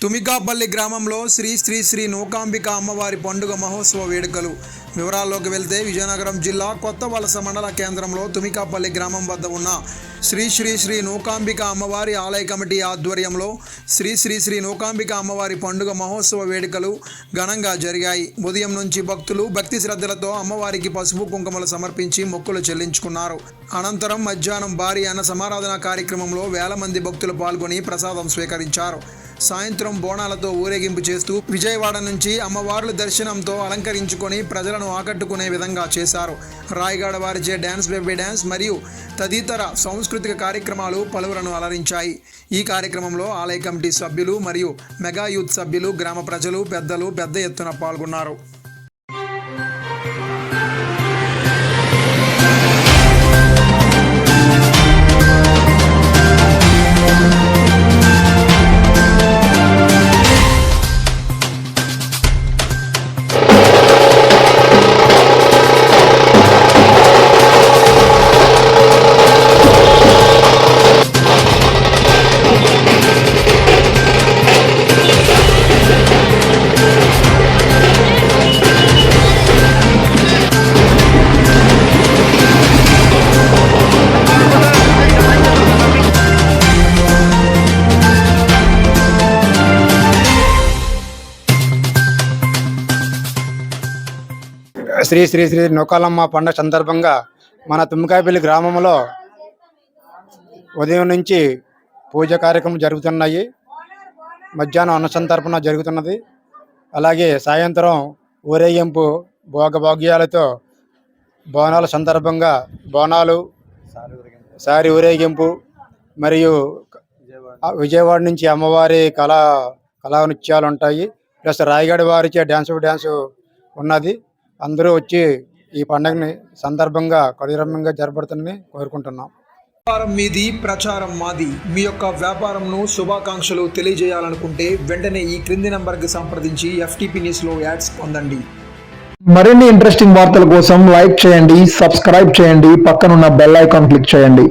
తుమికాపల్లి గ్రామంలో శ్రీ శ్రీ శ్రీ నూకాంబిక అమ్మవారి పండుగ మహోత్సవ వేడుకలు. వివరాల్లోకి వెళ్తే విజయనగరం జిల్లా కొత్త వలస మండల కేంద్రంలో తుమికాపల్లి గ్రామం వద్ద ఉన్న శ్రీ శ్రీ శ్రీ నూకాంబిక అమ్మవారి ఆలయ కమిటీ ఆధ్వర్యంలో శ్రీ శ్రీ శ్రీ నూకాంబిక అమ్మవారి పండుగ మహోత్సవ వేడుకలు ఘనంగా జరిగాయి. ఉదయం నుంచి భక్తులు భక్తి శ్రద్ధలతో అమ్మవారికి పసుపు కుంకుమలు సమర్పించి మొక్కులు చెల్లించుకున్నారు. అనంతరం మధ్యాహ్నం భారీ అన్న సమారాధన కార్యక్రమంలో వేల మంది భక్తులు పాల్గొని ప్రసాదం స్వీకరించారు. సాయంత్రం బోనాలతో ఊరేగింపు చేస్తూ విజయవాడ నుంచి అమ్మవార్ల దర్శనంతో అలంకరించుకొని ప్రజలను ఆకట్టుకునే విధంగా చేశారు. రాయగడ వారిచే డ్యాన్స్ బేబీ డ్యాన్స్ మరియు తదితర సాంస్కృతిక కార్యక్రమాలు పలువురును అలరించాయి. ఈ కార్యక్రమంలో ఆలయ కమిటీ సభ్యులు మరియు మెగా యూత్ సభ్యులు, గ్రామ ప్రజలు, పెద్దలు పెద్ద ఎత్తున పాల్గొన్నారు. శ్రీ శ్రీ శ్రీ నూకాలమ్మ పండుగ సందర్భంగా మన తుమ్మికాయపల్లి గ్రామంలో ఉదయం నుంచి పూజ కార్యక్రమం జరుగుతున్నాయి. మధ్యాహ్నం అన్న సంతర్పణ జరుగుతున్నది. అలాగే సాయంత్రం ఊరేగింపు భోగభాగ్యాలతో బోనాల సందర్భంగా బోనాలు, సారి ఊరేగింపు మరియు విజయవాడ నుంచి అమ్మవారి కళా నృత్యాలు ఉంటాయి. ప్లస్ రాయగడ వారిచే డ్యాన్స్ ఉన్నది. అందరూ వచ్చి ఈ పండుగని సందర్భంగా కడిరమ్యంగా జరపడుతుందని కోరుకుంటున్నాం. వ్యాపారం మీది, ప్రచారం మాది. మీ యొక్క వ్యాపారంను శుభాకాంక్షలు తెలియజేయాలనుకుంటే వెంటనే ఈ క్రింది నంబర్కి సంప్రదించి FTP న్యూస్లో యాడ్స్ పొందండి. మరిన్ని ఇంట్రెస్టింగ్ వార్తల కోసం లైక్ చేయండి, సబ్స్క్రైబ్ చేయండి, పక్కనున్న బెల్ ఐకాన్ క్లిక్ చేయండి.